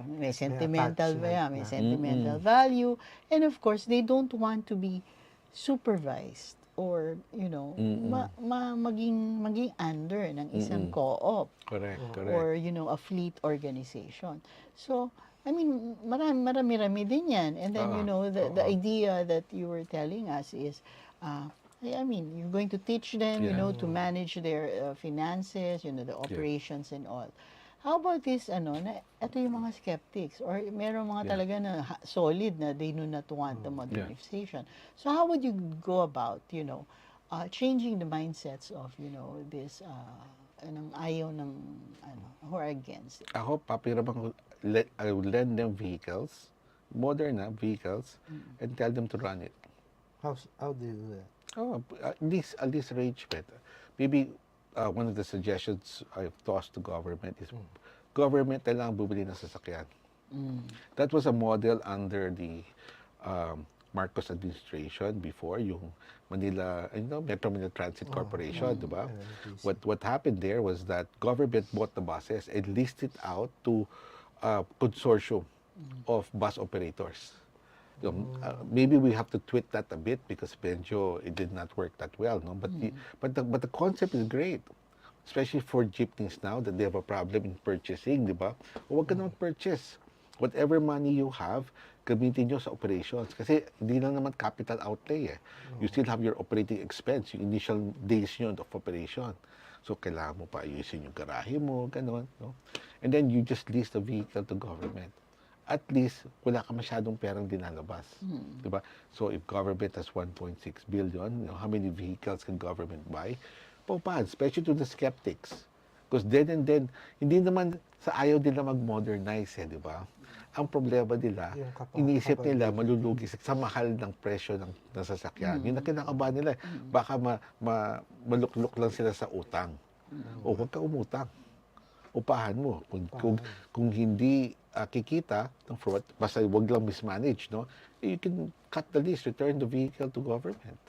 May sentimental, may attachment na. sentimental value, and of course they don't want to be supervised or maging under ng isang co-op Correct, correct. or a fleet organization. So I mean, marami-rami din yan. And then, the idea that you were telling us is, I mean, you're going to teach them, to manage their finances, the operations and all. How about this, ito yung mga skeptics or meron mga talaga na solid na they do not want the modernization. So how would you go about, changing the mindsets of, this, ayaw ng, who are against it? Ako, papiramang I would lend them vehicles, modern vehicles, and tell them to run it. How do you do that? Oh, at least range better. Maybe one of the suggestions I've tossed to government is government na lang bumili ng sasakyan. That was a model under the Marcos administration before, yung Manila, Metro Manila Transit Corporation, diba? What happened there was that government bought the buses and leased it out to consortium of bus operators. Maybe we have to tweak that a bit because medyo it did not work that well, no? But the concept is great, especially for jeepneys now that they have a problem in purchasing, di ba? Huwag ka na mag-purchase. Whatever money you have, gamitin nyo sa operations. Kasi hindi lang naman capital outlay eh. You still have your operating expense, yung initial days nyo of operation. So, kailangan mo pa ayusin yung garahe mo, gano'n, no? And then you just lease the vehicle to government. At least, wala ka masyadong perang dinalabas. Diba? So, if government has 1.6 billion, how many vehicles can government buy? Paupad, especially to the skeptics. Because then and then, hindi naman sa ayaw nila mag-modernize, di ba? Ang problema nila, iniisip nila malulugi sa mahal ng presyo ng sasakyan. Yun ang kinakabahan nila. Baka malukluk lang sila sa utang. O huwag ka umutang. Upahan mo. Kung hindi kikita ng fraud, basta huwag lang mismanage, no? You can cut the lease, return the vehicle to government.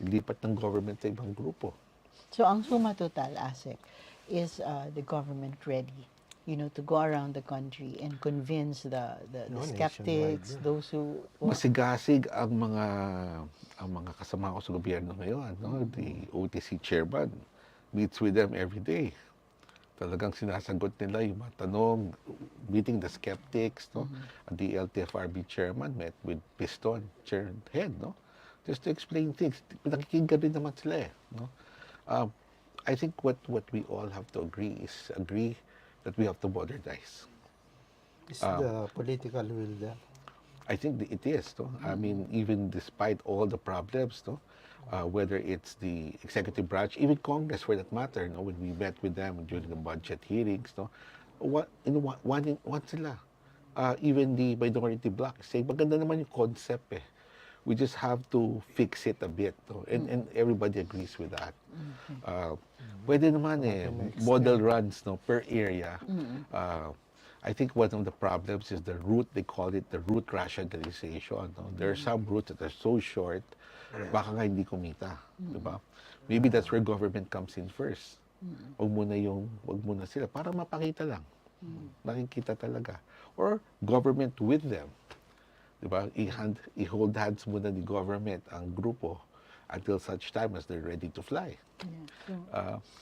Ilipat ng government sa ibang grupo. So, ang suma total, ASEC, is the government ready, to go around the country and convince the skeptics, those who... Masigasig ang mga kasama ko sa gobyerno ngayon, no? The OTC chairman meets with them every day. Talagang sinasagot nila yung mga tanong, meeting the skeptics, no? The LTFRB chairman met with Piston head, no? Just to explain things. Nakikinggan rin naman sila eh, no? I think what we all have to agree that we have to modernize. Is the political will there? I think it is, no? I mean, even despite all the problems, no? Whether it's the executive branch, even Congress for that matter, no? When we met with them during the budget hearings, no? One sila. Even the minority bloc say, maganda naman yung concept eh. We just have to fix it a bit, no? And everybody agrees with that. Pwede naman eh, model runs, no, per area. I think one of the problems is the route, they call it the route rationalization. No? There are some routes that are so short, baka nga hindi kumita. Diba? Maybe that's where government comes in first. Wag muna sila, para mapakita lang. Makikita talaga. Or government with them. Diba? I-hold hands muna ni government ang grupo until such time as they're ready to fly.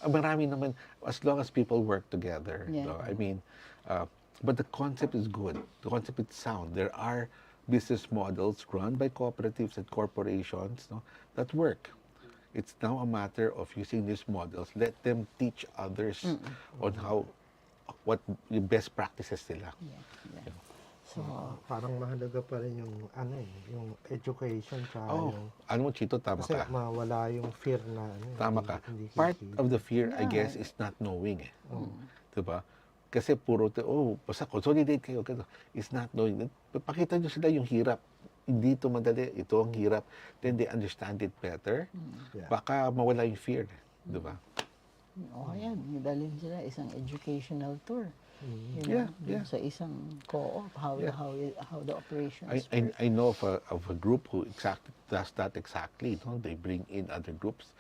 Marami naman, as long as people work together. No? I mean, but the concept is good. The concept is sound. There are business models run by cooperatives and corporations, no, that work. It's now a matter of using these models. Let them teach others on what the best practices nila. So, parang mahalaga pa rin yung yung education tsaka yung Ano mo, Chito, tama kasi ka. mawala yung fear na Tama ka. Part of the fear, I guess, is not knowing eh. Diba? Kasi puro, basta consolidate kayo. It's not knowing. Pakita nyo sila yung hirap. Hindi ito madali. Ito ang hirap. Then they understand it better. Baka mawala yung fear. Diba? Yan. Dalhin sila isang educational tour. Sa isang co-op, how the operations I know of a group who does that exactly. No? They bring in other groups.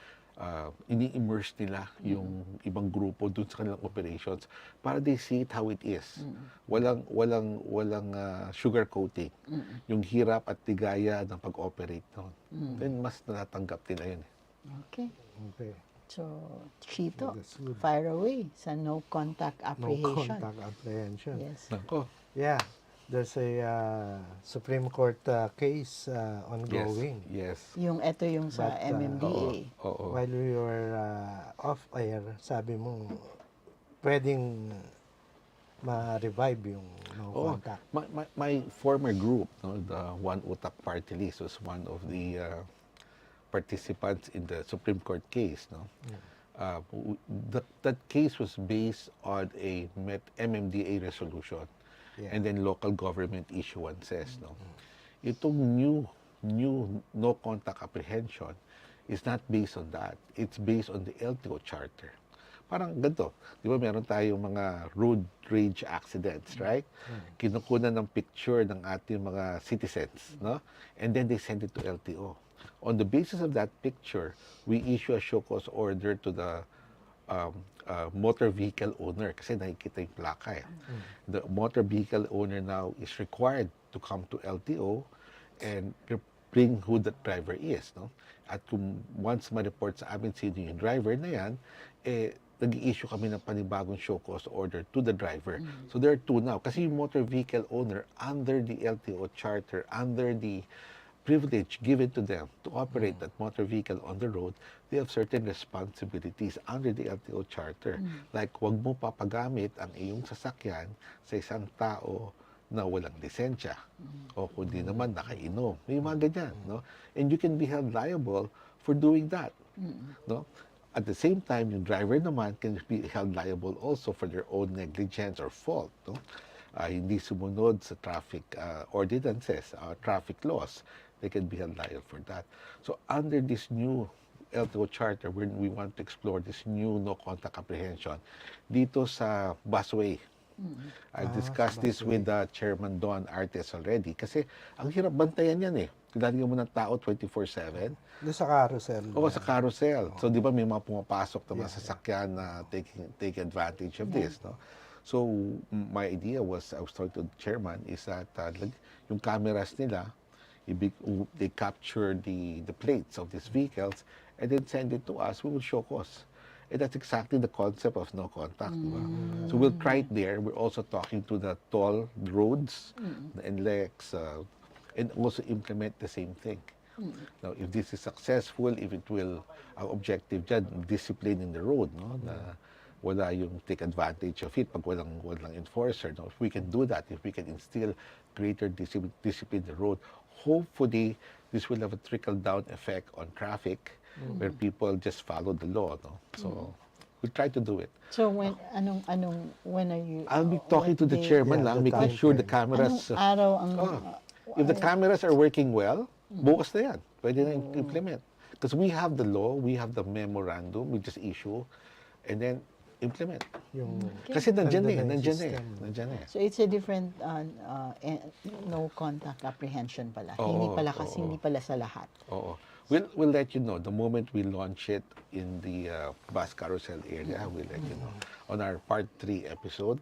ini-immerse nila yung ibang grupo dun sa kanilang operations para they see it how it is. Walang sugar coating. Yung hirap at ligaya ng pag-operate noon. Then mas natatanggap nila yun. Okay. Okay. So, Chito, That's good. fire away sa no contact No apprehension. contact apprehension. Yes. Nako. Yeah. There's a Supreme Court case ongoing. Yes. Ito yung sa But, MMDA. Oo. While we were off air, sabi mo, pwedeng ma-revive yung no Oh, contact. my former group, no, the One Utak Party List, was one of the participants in the Supreme Court case. No, that case was based on a MMDA resolution, Yeah. and then local government issuances. No, itong new no contact apprehension is not based on that. It's based on the LTO charter. Parang ganito, di ba meron tayong mga road rage accidents, right? Kinukunan ng picture ng ating mga citizens, no? And then they send it to LTO. On the basis of that picture, we issue a show cause order to the motor vehicle owner kasi nakikita yung plaka eh. The motor vehicle owner now is required to come to LTO and bring who the driver is, no? At kung once ma-report sa amin sino yung driver na yan, nag-i-issue kami ng panibagong show cause order to the driver. So there are two now. Kasi yung motor vehicle owner, under the LTO charter, under the privilege given to them to operate that motor vehicle on the road, they have certain responsibilities under the LTO charter. Like, wag mo papagamit ang iyong sasakyan sa isang tao na walang lisensya o kundi naman nakainom. May mga ganyan, no? And you can be held liable for doing that, no? At the same time, yung driver naman can be held liable also for their own negligence or fault, no? Hindi sumunod sa traffic ordinances, traffic laws, they can be held liable for that. So under this new LTO charter, we want to explore this new no contact apprehension dito sa busway. I discussed this with Chairman Don Artes already kasi ang hirap bantayan yan eh. Lalagyan mo ng tao 24/7. Doon sa carousel. Oo, sa carousel. So, di ba may mga pumapasok na mga sasakyan na take advantage of this, no? So, my idea was, I was talking to the chairman, is that yung cameras nila, they capture the plates of these vehicles and then send it to us. We will show cause. And that's exactly the concept of no contact. Diba? So we'll try it there. We're also talking to the toll roads, the NLEX, and also implement the same thing. Now, if this is successful, if it will, ang objective dyan, discipline in the road, no? Na wala yung take advantage of it pag walang enforcer. No? If we can do that, if we can instill greater discipline in the road, hopefully, this will have a trickle-down effect on traffic where people just follow the law. No? So, we'll try to do it. So, when are you? I'll be talking to the chairman lang, the making time sure the frame. cameras... Anong araw ang... If the cameras are working well, bukas na yan. Pwede na implement. Because we have the law, we have the memorandum, we just issue, and then implement. Yung Kasi nandiyan eh, Ganda ng nandiyan eh. system. Nandiyan eh. So, it's a different no contact apprehension pala. Hindi pala kasi, hindi pala sa lahat. Oo. We'll let you know the moment we launch it in the bus carousel area. We'll let you know on our part 3 episode.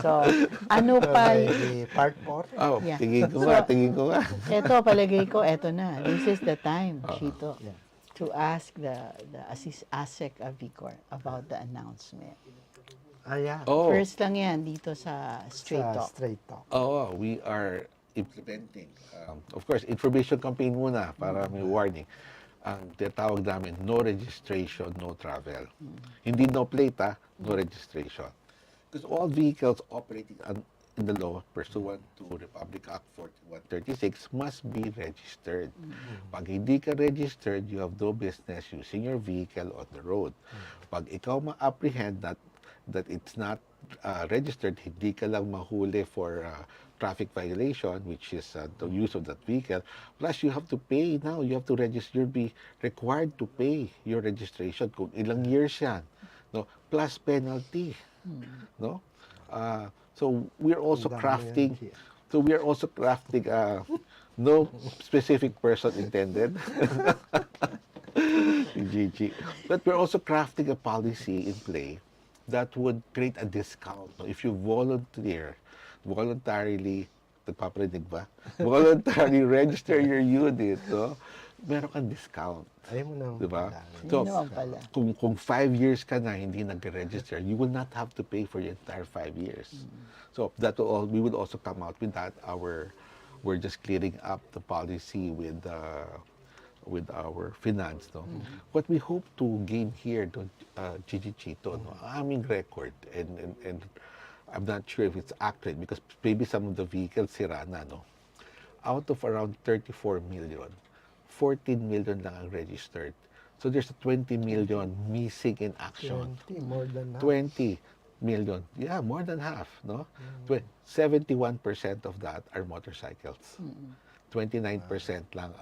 So, ano pa... May part 4. Oh, Yeah. tingin ko nga. Ito, palagay ko, ito na. This is the time, Chito, Yeah. to ask the ASEC Vigor about the announcement. Yeah. Oh, First lang yan, dito sa Straight Sa Talk. Straight Talk. oh, we are implementing. Of course, information campaign muna para may warning. Ang tinatawag namin, no registration, no travel. Hindi no plate, no registration. Because all vehicles operating in the law pursuant to Republic Act 4136 must be registered. Pag hindi ka registered, you have no business using your vehicle on the road. Pag ikaw ma-apprehend that it's not registered, hindi ka lang mahuli for traffic violation, which is the use of that vehicle. Plus, you have to pay now. You have to register. You'll be required to pay your registration kung ilang years yan. No? Plus penalty. No? So, we're also Ang dami crafting... yan, Gia. So, we are also crafting no specific person intended. Gigi. But we're also crafting a policy in play that would create a discount. No? If you voluntarily, nagpaparinig ba? Voluntarily register your unit, no? Meron kang discount. Ayaw mo nang Diba? kailangan. So, Yun naman pala. kung 5 years ka na hindi nag-register, you will not have to pay for the entire 5 years. So that will all, we will also come out with that. We're just clearing up the policy with our finance. No? What we hope to gain here, Gigie Chito, no? Aming record, and I'm not sure if it's accurate because maybe some of the vehicles sira na, no? Out of around 34 million, 14 million lang ang registered. So there's a 20 million missing in action. 20, more than half. 20 million. Yeah, more than half, no? 71% of that are motorcycles. 29% lang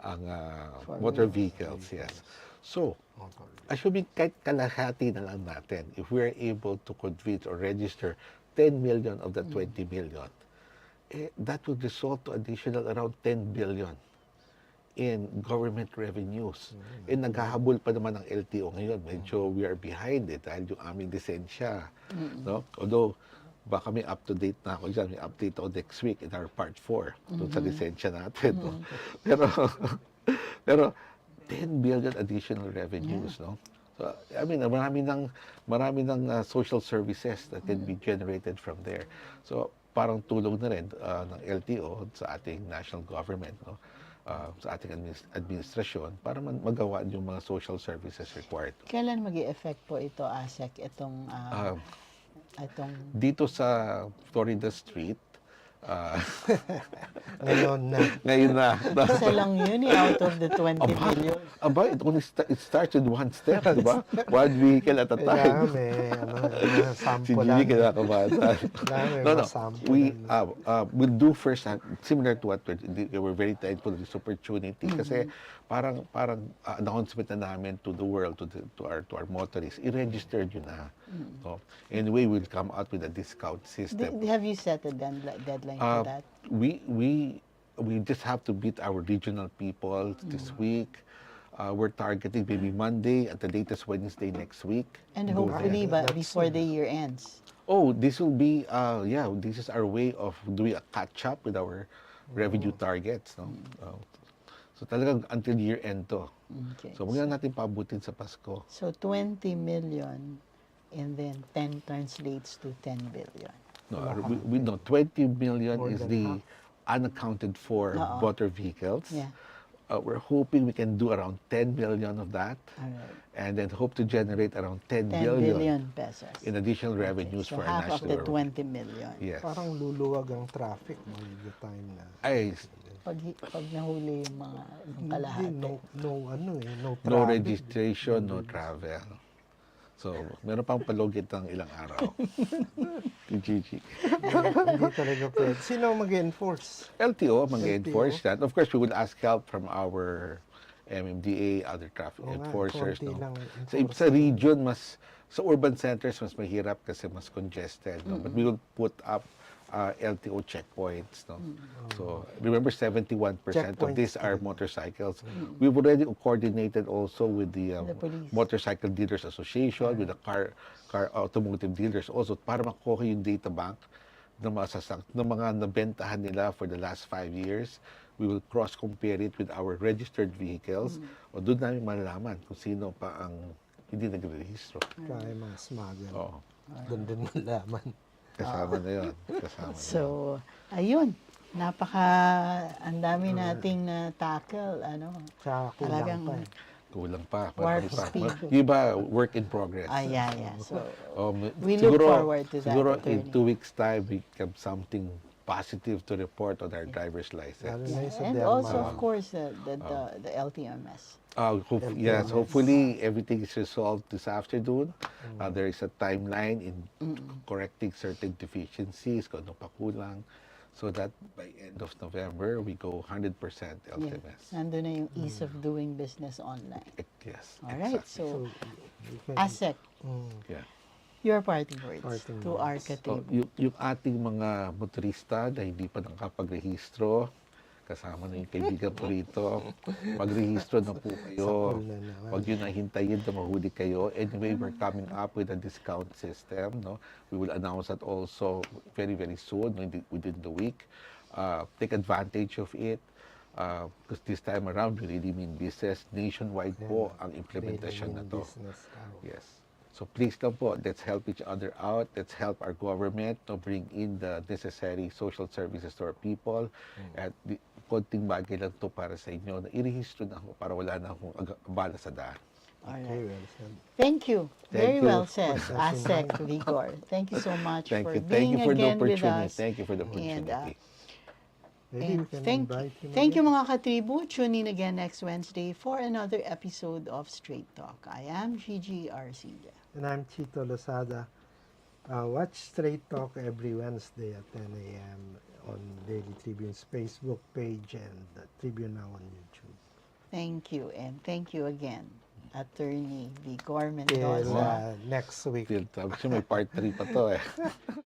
ang motor vehicles, yes. So, assuming kahit kalahati na lang natin, if we're able to convince or register 10 million of the 20 million, that would result to additional around 10 billion in government revenues. Naghahabol pa naman ng LTO ngayon. Medyo we are behind dahil yung aming lisensya. No? Although, baka may up-to-date na ako dyan. May update ako next week in our part 4 doon sa lisensya natin. No? Pero 10 billion additional revenues. No? So, I mean, marami ng social services that can be generated from there. So, parang tulong na rin ng LTO sa ating national government, no? Sa ating administrasyon para magawa yung mga social services required. Kailan mag-i-effect po ito, ASEC, itong Dito sa Florida Street, Ngayon na. ngayon na. isa lang yun out of the 20 million? Aba, it starts with one step, di ba? One vehicle at a Kailangan time. may Si sample Gigi lang. kinakabata. Kailangan may No. sample We'll do first, similar to what we're very thankful for this opportunity kasi parang announcement na namin to the world, to our motorists, i-register nyo na. No? Anyway, we'll come out with a discount system. Have you set a deadline for that? We just have to beat our regional people this week. We're targeting maybe Monday at the latest Wednesday next week. And Go hopefully there. before the year ends. Oh, this will be this is our way of doing a catch up with our revenue targets, no? So talagang until year end to. Okay. So huwag na natin paabutin sa Pasko. So 20 million and then 10 translates to 10 billion. No, we know 20 million More is than the unaccounted for motor vehicles. Yeah. We're hoping we can do around 10 million of that, All right. and then hope to generate around 10 10 billion pesos. in additional revenues So for our half of national the government. 20 million. Yes. Parang luluwag ang traffic by the time na. Ay, Pag nahuli yung mga kalahati. no no traffic. registration, no travel. So, meron pang palugit ng ilang araw. Gigie. Hindi talaga pwede. Sino mag-enforce? LTO, mag-enforce that. Of course, we will ask help from our MMDA, other traffic Oo nga, enforcers. konti No? lang Sa region, sa urban centers, mas mahirap kasi mas congested. No? But we will put up LTO checkpoints. No? So, remember, 71% of Checkpoints these are motorcycles. We've already coordinated also with the The police. Motorcycle Dealers Association, with the car automotive dealers also, para makuha yung data bank ng mga nabentahan nila for the last 5 years. We will cross-compare it with our registered vehicles. O doon namin malalaman kung sino pa ang hindi nagre-rehistro. Kaya mga smuggler. Oo. Doon din malaman. Kasama na yun. Kasama na yun. So, ayun. Ang dami nating na-tackle. Tsaka kulang Talagang, pa eh. Kulang pa. Warp Marami pa. speed. Yung iba, work in progress. yeah. So, we Siguro- look forward to that. Siguro in attorney. 2 weeks' time, we have something positive to report on our driver's license. Lalo na yung sa And Denmark. also, of course, the LTMS. Yes, hopefully everything is resolved this afternoon. There is a timeline in correcting certain deficiencies, kung ano pa kulang, so that by end of November, we go 100% Yeah. LTMS. Nandun na yung ease of doing business online. Yes, All right. exactly. So, You can- ASEC, Yeah. your parting words Parting to words. Arca So, Tribune. yung ating mga motorista na hindi pa nakapagrehistro, kasama na yung kaibigan ko rito. Magrehistro na po kayo. Sakol na naman. Huwag yun na hintayin na mahuli kayo. Anyway, we're coming up with a discount system. No? We will announce that also very, very soon, within the week. Take advantage of it. Because this time around, we really mean business. Nationwide po ang implementasyon na to. Business. Yes. So please lang po, let's help each other out. Let's help our government to bring in the necessary social services to our people. At konting bagay lang to para sa inyo na irehistro na ako para wala na akong abala sa daan. All Okay, right. well said. Thank you. Thank Very you. well said, Processing ASEC line. Vigor. Thank you so much Thank for you. Thank being you for the again with opportunity. us. Thank you for the And, opportunity. Maybe we And can thank, invite him thank you again. mga katribu. Tune in again next Wednesday for another episode of Straight Talk. I am Gigie Arcilla. And I'm Chito Lozada. Watch Straight Talk every Wednesday at 10 a.m. on Daily Tribune's Facebook page and Tribune Now on YouTube. Thank you. And thank you again, Attorney Vigor Till Mendoza. next week. Till, may part 3 pa to eh.